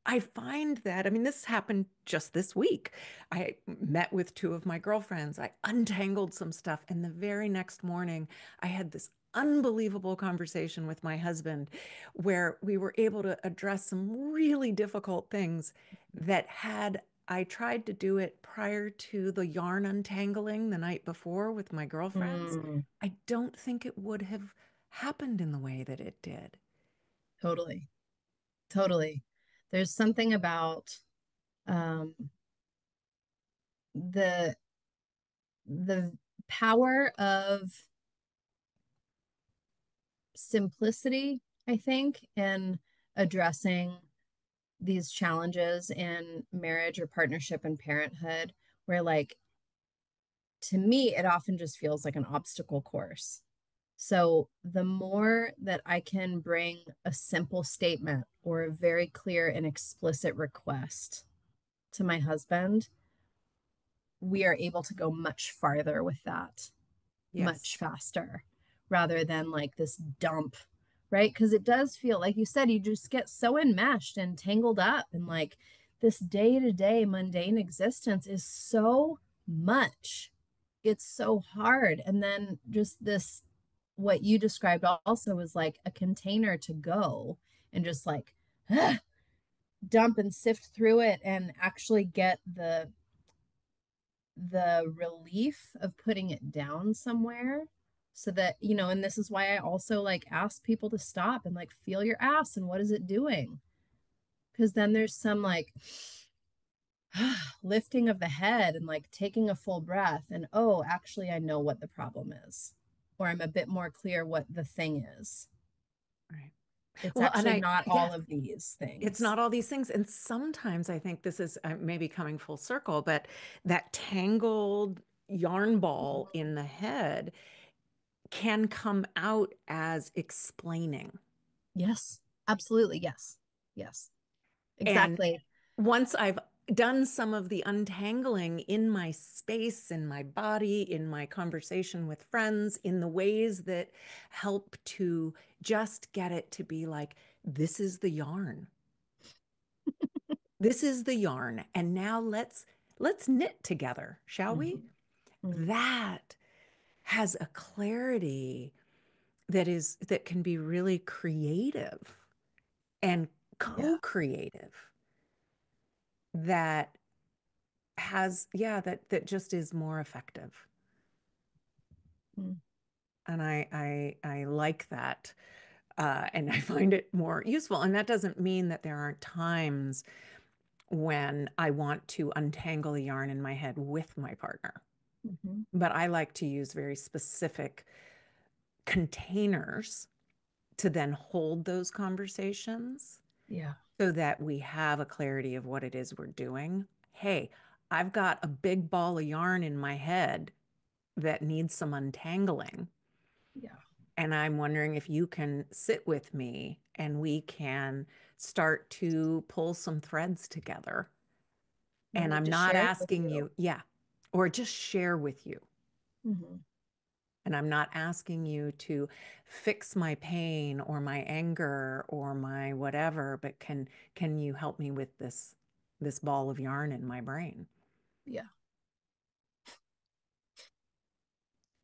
I find that, I mean, this happened just this week. I met with two of my girlfriends. I untangled some stuff. And the very next morning, I had this unbelievable conversation with my husband where we were able to address some really difficult things that had I tried to do it prior to the yarn untangling the night before with my girlfriends, Mm. I don't think it would have happened in the way that it did. Totally. Totally. There's something about um, the the power of simplicity, I think, in addressing these challenges in marriage or partnership and parenthood, where like to me, it often just feels like an obstacle course. So the more that I can bring a simple statement or a very clear and explicit request to my husband, we are able to go much farther with that, much Yes. faster, rather than like this dump, right? Because it does feel like you said, you just get so enmeshed and tangled up, and like this day to day mundane existence is so much. It's so hard. And then just this, what you described also was like a container to go and just like dump and sift through it and actually get the relief of putting it down somewhere so that, and this is why I also like ask people to stop and like feel your ass and what is it doing? Because then there's some like lifting of the head and like taking a full breath and, oh, actually, I know what the problem is, or I'm a bit more clear what the thing is. Right. It's Well, and actually not yeah, all of these it's things. not all these things. And sometimes I think this is maybe coming full circle, but that tangled yarn ball in the head can come out as explaining. Yes, absolutely. Yes. Yes, And exactly. once I've done some of the untangling in my space, in my body, in my conversation with friends, in the ways that help to just get it to be like, this is the yarn. This is the yarn. And now let's knit together, shall we? Mhm. Mhm. That has a clarity that can be really creative and Yeah. co-creative that has, yeah, that just is more effective. Mm. And I like that. And I find it more useful. And that doesn't mean that there aren't times when I want to untangle the yarn in my head with my partner. Mhm. But I like to use very specific containers to then hold those conversations. Yeah. so that we have a clarity of what it is we're doing. Hey, I've got a big ball of yarn in my head that needs some untangling. Yeah. And I'm wondering if you can sit with me and we can start to pull some threads together. Yeah. And Or I'm just not share it with asking you. you, yeah, or just share with you. Hmm. And I'm not asking you to fix my pain or my anger or my whatever, but can you help me with this ball of yarn in my brain? Yeah.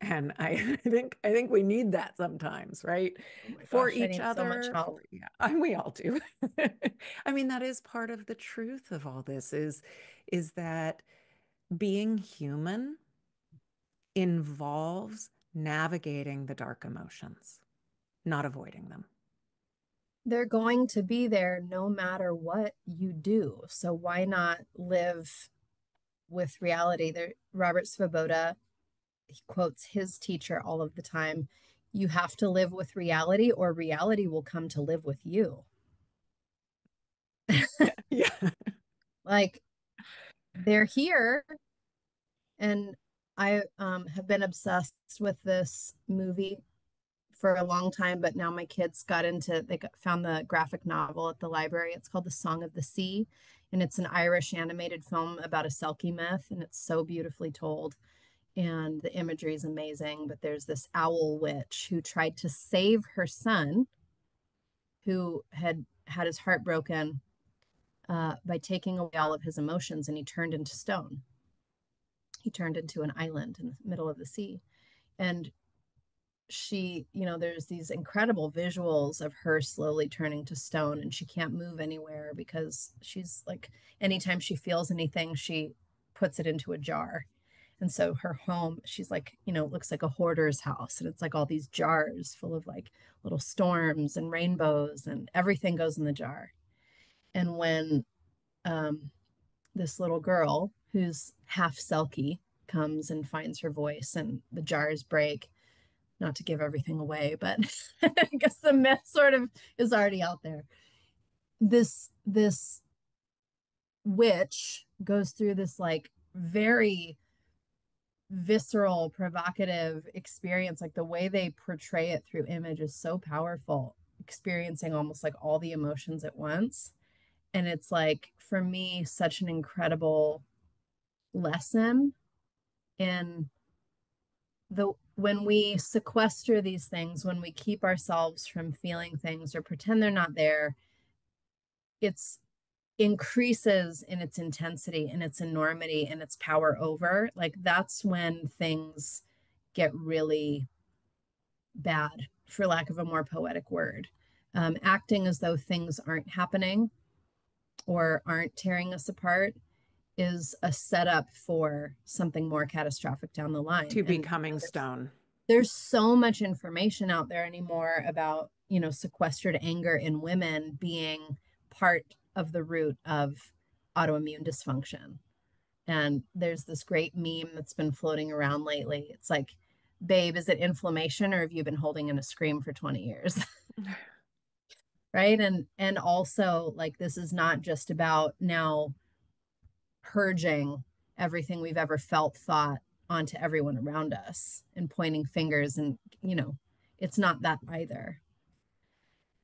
And I think we need that sometimes, right? Oh my For gosh, I each need so much other, help. for yeah, and we all do. I mean, that is part of the truth of all this is that being human involves navigating the dark emotions, not avoiding them. They're going to be there no matter what you do. So why not live with reality? There, Robert Svoboda, he quotes his teacher all of the time. You have to live with reality, or reality will come to live with you. Yeah. Like they're here, and I have been obsessed with this movie for a long time, but now my kids got into found the graphic novel at the library. It's called The Song of the Sea, and it's an Irish animated film about a Selkie myth, and it's so beautifully told. And the imagery is amazing. But there's this owl witch who tried to save her son, who had had his heart broken, by taking away all of his emotions, and he turned into stone. He turned into an island in the middle of the sea. And she, there's these incredible visuals of her slowly turning to stone, and she can't move anywhere because she's like, anytime she feels anything, she puts it into a jar. And so her home, she's like, it looks like a hoarder's house. And it's like all these jars full of like little storms and rainbows, and everything goes in the jar. And when um, this little girl who's half Selkie comes and finds her voice, and the jars break, not to give everything away, but I guess the myth sort of is already out there. This witch goes through this like very visceral, provocative experience. Like the way they portray it through image is so powerful, experiencing almost like all the emotions at once. And it's like, for me, such an incredible lesson in the when we sequester these things, when we keep ourselves from feeling things or pretend they're not there, it's increases in its intensity and its enormity and its power over. Like that's when things get really bad, for lack of a more poetic word. Acting as though things aren't happening or aren't tearing us apart is a setup for something more catastrophic down the line. To And becoming stone. there's so much information out there anymore about, sequestered anger in women being part of the root of autoimmune dysfunction. And there's this great meme that's been floating around lately. It's like, babe, is it inflammation, or have you been holding in a scream for 20 years? Right? And also, like, this is not just about now purging everything we've ever felt, thought, onto everyone around us and pointing fingers, and it's not that either.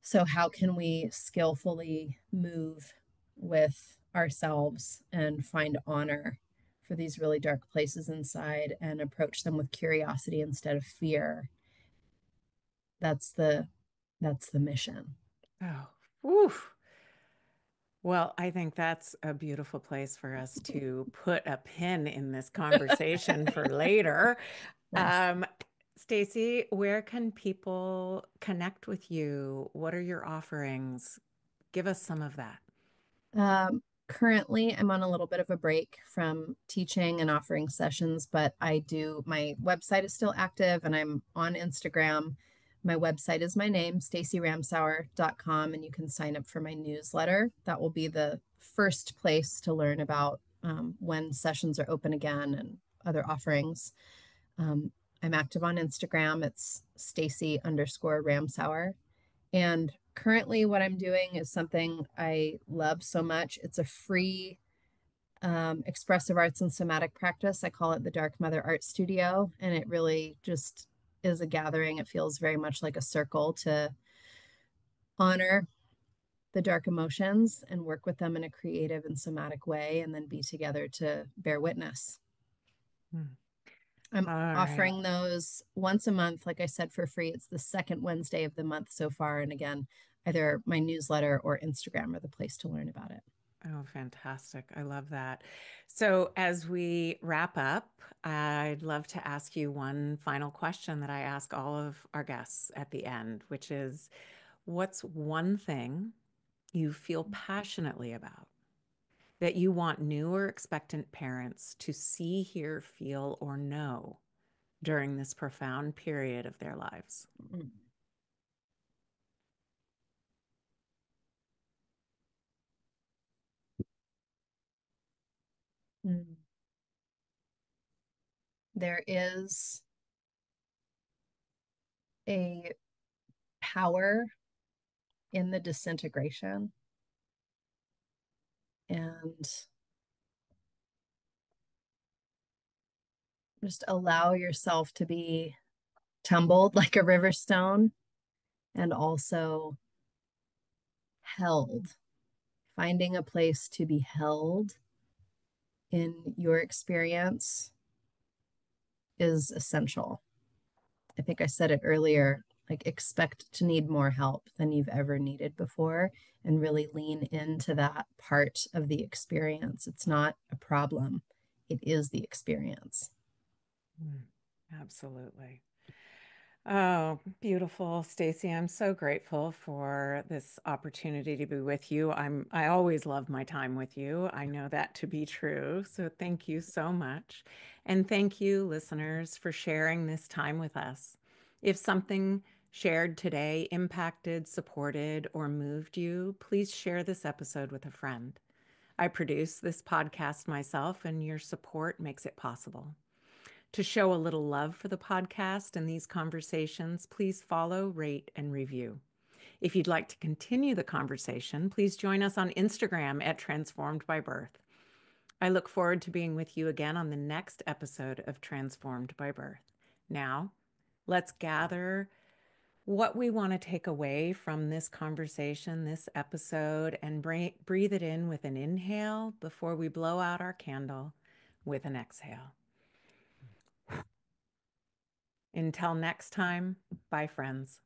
So how can we skillfully move with ourselves and find honor for these really dark places inside and approach them with curiosity instead of fear? That's the mission. Oh, whew. Well, I think that's a beautiful place for us to put a pin in this conversation for later. Nice. Um, Stacey, where can people connect with you? What are your offerings? Give us some of that. Currently, I'm on a little bit of a break from teaching and offering sessions, but my website is still active, and I'm on Instagram. My website is my name, staceyramsower.com, and you can sign up for my newsletter. That will be the first place to learn about when sessions are open again and other offerings. I'm active on Instagram. It's Stacey_Ramsower. And currently what I'm doing is something I love so much. It's a free expressive arts and somatic practice. I call it the Dark Mother Art Studio, and it really just is a gathering. It feels very much like a circle to honor the dark emotions and work with them in a creative and somatic way, and then be together to bear witness. Hmm. I'm All right. offering those once a month, like I said, for free. It's the second Wednesday of the month so far. And again, either my newsletter or Instagram are the place to learn about it. Oh, fantastic. I love that. So, as we wrap up, I'd love to ask you one final question that I ask all of our guests at the end, which is, what's one thing you feel passionately about that you want new or expectant parents to see, hear, feel, or know during this profound period of their lives? Mm. There is a power in the disintegration, and just allow yourself to be tumbled like a river stone and also held, finding a place to be held in your experience is essential. I think I said it earlier, like expect to need more help than you've ever needed before and really lean into that part of the experience. It's not a problem, it is the experience. Mm, absolutely. Oh, beautiful, Stacey. I'm so grateful for this opportunity to be with you. I always love my time with you. I know that to be true. So thank you so much. And thank you, listeners, for sharing this time with us. If something shared today impacted, supported, or moved you, please share this episode with a friend. I produce this podcast myself, and your support makes it possible. To show a little love for the podcast and these conversations, please follow, rate, and review. If you'd like to continue the conversation, please join us on Instagram at Transformed by Birth. I look forward to being with you again on the next episode of Transformed by Birth. Now, let's gather what we want to take away from this conversation, this episode, and breathe it in with an inhale before we blow out our candle with an exhale. Until next time, bye, friends.